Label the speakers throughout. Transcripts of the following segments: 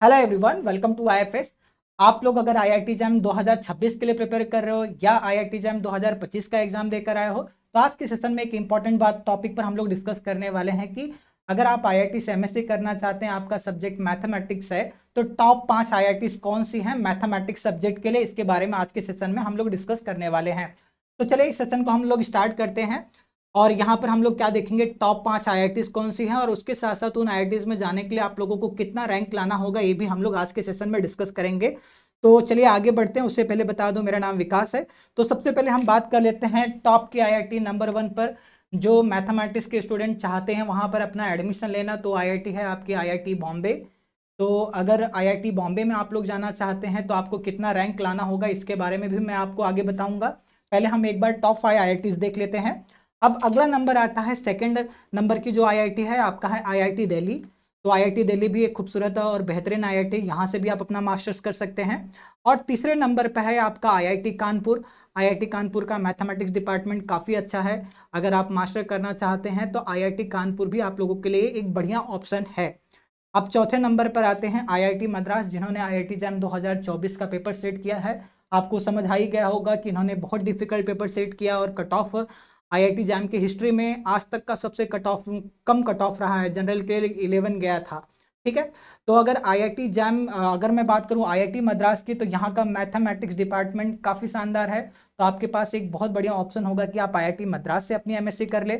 Speaker 1: Hello everyone, welcome to IFS. आप लोग अगर आईआईटी जैम 2026 के लिए प्रिपेयर कर रहे हो या आईआईटी जैम 2025 का एग्जाम देकर आए हो, तो आज के सेशन में एक इंपॉर्टेंट बात टॉपिक पर हम लोग डिस्कस करने वाले हैं कि अगर आप आईआईटी से एमएससी करना चाहते हैं, आपका सब्जेक्ट मैथमेटिक्स है, तो टॉप 5 आईआईटी कौन सी हैं मैथमेटिक्स सब्जेक्ट के लिए, इसके बारे में आज के सेशन में हम लोग डिस्कस करने वाले हैं। तो चलिए इस सेशन को हम लोग स्टार्ट करते हैं। और यहाँ पर हम लोग क्या देखेंगे, टॉप 5 आईआईटीज कौन सी हैं और उसके साथ साथ उन आईआईटीज में जाने के लिए आप लोगों को कितना रैंक लाना होगा, ये भी हम लोग आज के सेशन में डिस्कस करेंगे। तो चलिए आगे बढ़ते हैं। उससे पहले बता दूं, मेरा नाम विकास है। तो सबसे पहले हम बात कर लेते हैं टॉप की आईआईटी नंबर 1 पर जो मैथमेटिक्स के स्टूडेंट चाहते हैं वहाँ पर अपना एडमिशन लेना, तो आईआईटी है आपकी आईआईटी बॉम्बे। तो अगर आईआईटी बॉम्बे में आप लोग जाना चाहते हैं तो आपको कितना रैंक लाना होगा, इसके बारे में भी मैं आपको आगे बताऊंगा। पहले हम एक बार टॉप 5 आईआईटीज देख लेते हैं। अब अगला नंबर आता है, सेकंड नंबर की जो आईआईटी है आपका है आईआईटी दिल्ली। तो आईआईटी दिल्ली भी एक खूबसूरत और बेहतरीन आईआईटी, यहाँ से भी आप अपना मास्टर्स कर सकते हैं। और तीसरे नंबर पर है आपका आईआईटी कानपुर। आईआईटी कानपुर का मैथमेटिक्स डिपार्टमेंट काफ़ी अच्छा है। अगर आप मास्टर करना चाहते हैं तो आईआईटी कानपुर भी आप लोगों के लिए एक बढ़िया ऑप्शन है। अब चौथे नंबर पर आते हैं आईआईटी मद्रास, जिन्होंने आईआईटी जैम 2024 का पेपर सेट किया है। आपको समझ आ ही गया होगा कि इन्होंने बहुत डिफिकल्ट पेपर सेट किया और कट ऑफ आईआईटी जैम की हिस्ट्री में आज तक का सबसे कम कट ऑफ रहा है। जनरल के लिए 11 गया था। ठीक है। तो अगर आईआईटी जैम अगर मैं बात करूं आईआईटी मद्रास की, तो यहाँ का मैथमेटिक्स डिपार्टमेंट काफ़ी शानदार है। तो आपके पास एक बहुत बढ़िया ऑप्शन होगा कि आप आईआईटी मद्रास से अपनी एमएससी कर ले।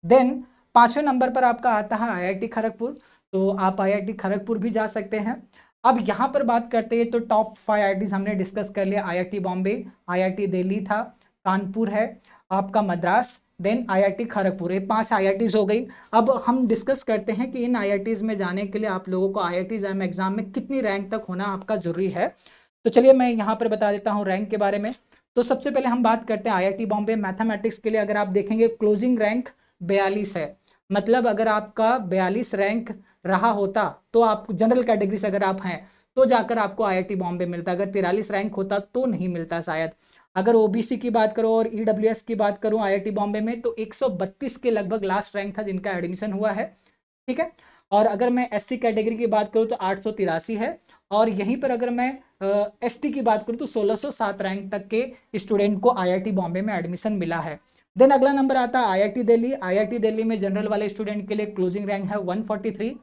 Speaker 1: देन पांचवें नंबर पर आपका आता है आईआईटी खड़गपुर। तो आप आईआईटी खड़गपुर भी जा सकते हैं। अब यहाँ पर बात करते हैं तो टॉप 5 आईआईटीज हमने डिस्कस कर लिया। आईआईटी बॉम्बे, आईआईटी दिल्ली था, कानपुर है आपका मद्रास, देन आईआईटी खड़गपुर। ये 5 आईआईटीज हो गई। अब हम डिस्कस करते हैं कि इन आईआईटीज में जाने के लिए आप लोगों को आईआईटी जैम एग्जाम में कितनी रैंक तक होना आपका जरूरी है। तो चलिए मैं यहाँ पर बता देता हूँ रैंक के बारे में। तो सबसे पहले हम बात करते हैं आईआईटी बॉम्बे मैथमेटिक्स के लिए। अगर आप देखेंगे क्लोजिंग रैंक 42 है। मतलब अगर आपका 42 रैंक रहा होता तो आप जनरल कैटेगरी से अगर आप हैं तो जाकर आपको आईआईटी बॉम्बे मिलता। अगर 43 रैंक होता तो नहीं मिलता शायद। अगर ओबीसी की बात करो और ईडब्ल्यूएस की बात करूं आईआईटी बॉम्बे में, तो 132 के लगभग लास्ट रैंक था जिनका एडमिशन हुआ है। ठीक है। और अगर मैं एससी कैटेगरी की बात करूं तो 883 है। और यहीं पर अगर मैं एसटी की बात करूं तो 1607 रैंक तक के स्टूडेंट को आईआईटी बॉम्बे में एडमिशन मिला है। देन अगला नंबर आता है आईआईटी दिल्ली। आईआईटी दिल्ली में जनरल वाले स्टूडेंट के लिए क्लोजिंग रैंक है 143।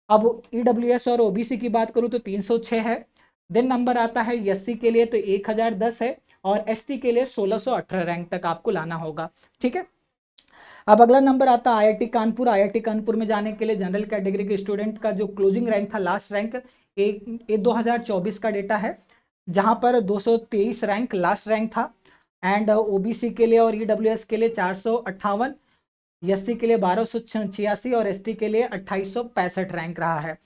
Speaker 1: अब ईडब्ल्यूएस और ओबीसी की बात करूं तो 306 है। देन नंबर आता है एससी के लिए तो 1010 है। और एसटी के लिए 1618 रैंक तक आपको लाना होगा। ठीक है। अब अगला नंबर आता है आईआईटी कानपुर। आईआईटी कानपुर में जाने के लिए जनरल कैटेगरी के स्टूडेंट का जो क्लोजिंग रैंक था, लास्ट रैंक, एक 2024 का डेटा है, जहां पर 223 रैंक लास्ट रैंक था। एंड ओबीसी के लिए और ईडब्ल्यूएस के लिए 458, एससी के लिए 1286 और एसटी के लिए 2865 रैंक रहा है।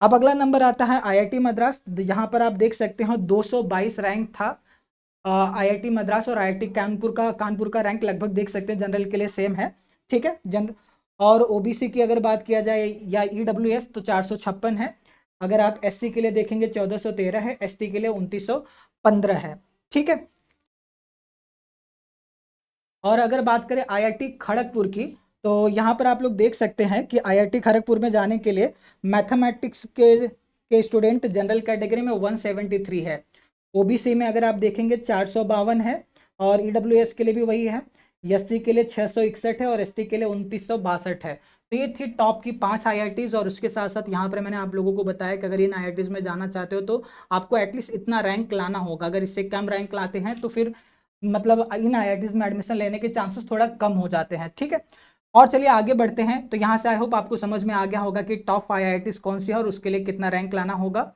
Speaker 1: अब अगला नंबर आता है आईआईटी मद्रास। यहाँ पर आप देख सकते हो 222 रैंक था आईआईटी मद्रास और आईआईटी कानपुर का रैंक लगभग देख सकते हैं जनरल के लिए सेम है। ठीक है। और ओबीसी की अगर बात किया जाए या ईडब्ल्यूएस तो 456 है। अगर आप एससी के लिए देखेंगे 1413 है, एसटी के लिए 2915 है। ठीक है। और अगर बात करें आईआईटी खड़गपुर की, तो यहाँ पर आप लोग देख सकते हैं कि आईआईटी खड़गपुर में जाने के लिए मैथमेटिक्स के स्टूडेंट जनरल कैटेगरी में 173 है। ओबीसी में अगर आप देखेंगे 452 है। और ईडब्ल्यूएस के लिए भी वही है। एससी के लिए 661 है और एसटी के लिए 2962 है। तो ये थी टॉप की 5 आईआईटीज। और उसके साथ साथ यहाँ पर मैंने आप लोगों को बताया कि अगर इन आईआईटीज में जाना चाहते हो तो आपको एटलीस्ट इतना रैंक लाना होगा। अगर इससे कम रैंक लाते हैं तो फिर मतलब इन आईआईटीज में एडमिशन लेने के चांसेस थोड़ा कम हो जाते हैं। ठीक है। और चलिए आगे बढ़ते हैं। तो यहाँ से आई होप आपको समझ में आ गया होगा कि टॉप 5 आईआईटीज कौन सी है और उसके लिए कितना रैंक लाना होगा।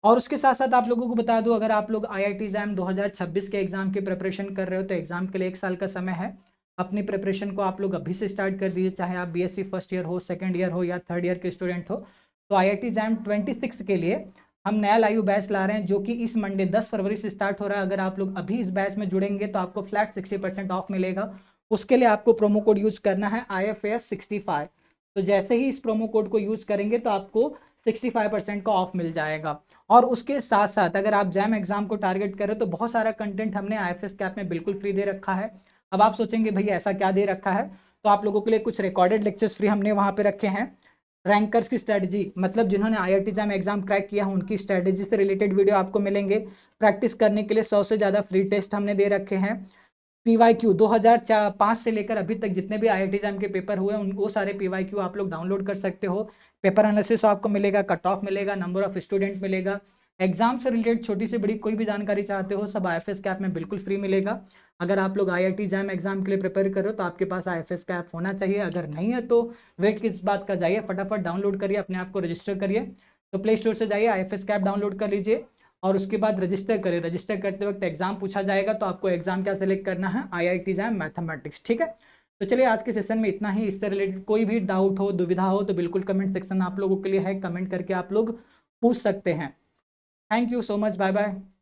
Speaker 1: और उसके साथ साथ आप लोगों को बता दूं, अगर आप लोग आईआईटी जैम 2026 के एग्जाम की प्रिपरेशन कर रहे हो तो एग्जाम के लिए 1 साल का समय है। अपनी प्रिपरेशन को आप लोग अभी से स्टार्ट कर दीजिए, चाहे आप बीएससी फर्स्ट ईयर हो, सेकेंड ईयर हो या थर्ड ईयर के स्टूडेंट हो। तो आईआईटी जैम 26 के लिए हम नया लाइव बैच ला रहे हैं जो कि इस मंडे 10 फरवरी से स्टार्ट हो रहा है। अगर आप लोग अभी इस बैच में जुड़ेंगे तो आपको फ्लैट 60% ऑफ मिलेगा। उसके लिए आपको प्रोमो कोड यूज करना है IFAS65। तो जैसे ही इस प्रोमो कोड को यूज करेंगे तो आपको 65% का ऑफ मिल जाएगा। और उसके साथ साथ अगर आप जैम एग्जाम को टारगेट करें तो बहुत सारा कंटेंट हमने IFS कैप में बिल्कुल फ्री दे रखा है। अब आप सोचेंगे भैया ऐसा क्या दे रखा है, तो आप लोगों के लिए कुछ रिकॉर्डेड लेक्चर्स फ्री हमने वहाँ पे रखे हैं। रैंकर्स की स्ट्रेटजी, मतलब जिन्होंने IIT JAM एग्जाम क्रैक किया है उनकी स्ट्रेटजी से रिलेटेड वीडियो आपको मिलेंगे। प्रैक्टिस करने के लिए 100 से ज़्यादा फ्री टेस्ट हमने दे रखे हैं। PYQ 2005 से लेकर अभी तक जितने भी IIT JAM के पेपर हुए उन वो सारे PYQ आप लोग डाउनलोड कर सकते हो। पेपर एनालिसिस आपको मिलेगा, कट ऑफ मिलेगा, नंबर ऑफ स्टूडेंट मिलेगा। एग्जाम से रिलेटेड छोटी से बड़ी कोई भी जानकारी चाहते हो सब IFS के ऐप में बिल्कुल फ्री मिलेगा। अगर आप लोग IIT JAM एग्जाम के लिए प्रिपेयर करो तो आपके पास IFS का ऐप होना चाहिए, अगर नहीं है तो वेट किस बात का, जाइए फटाफट डाउनलोड करिए, अपने आप को रजिस्टर करिए। तो प्ले स्टोर से जाइए, IFS का ऐप डाउनलोड कर लीजिए और उसके बाद रजिस्टर करें। रजिस्टर करते वक्त एग्जाम पूछा जाएगा तो आपको एग्जाम क्या सेलेक्ट करना है, IIT JAM मैथमेटिक्स, ठीक है। तो चलिए आज के सेशन में इतना ही। इससे रिलेटेड कोई भी डाउट हो, दुविधा हो तो बिल्कुल कमेंट सेक्शन आप लोगों के लिए है, कमेंट करके आप लोग पूछ सकते हैं। Thank you so much, bye bye.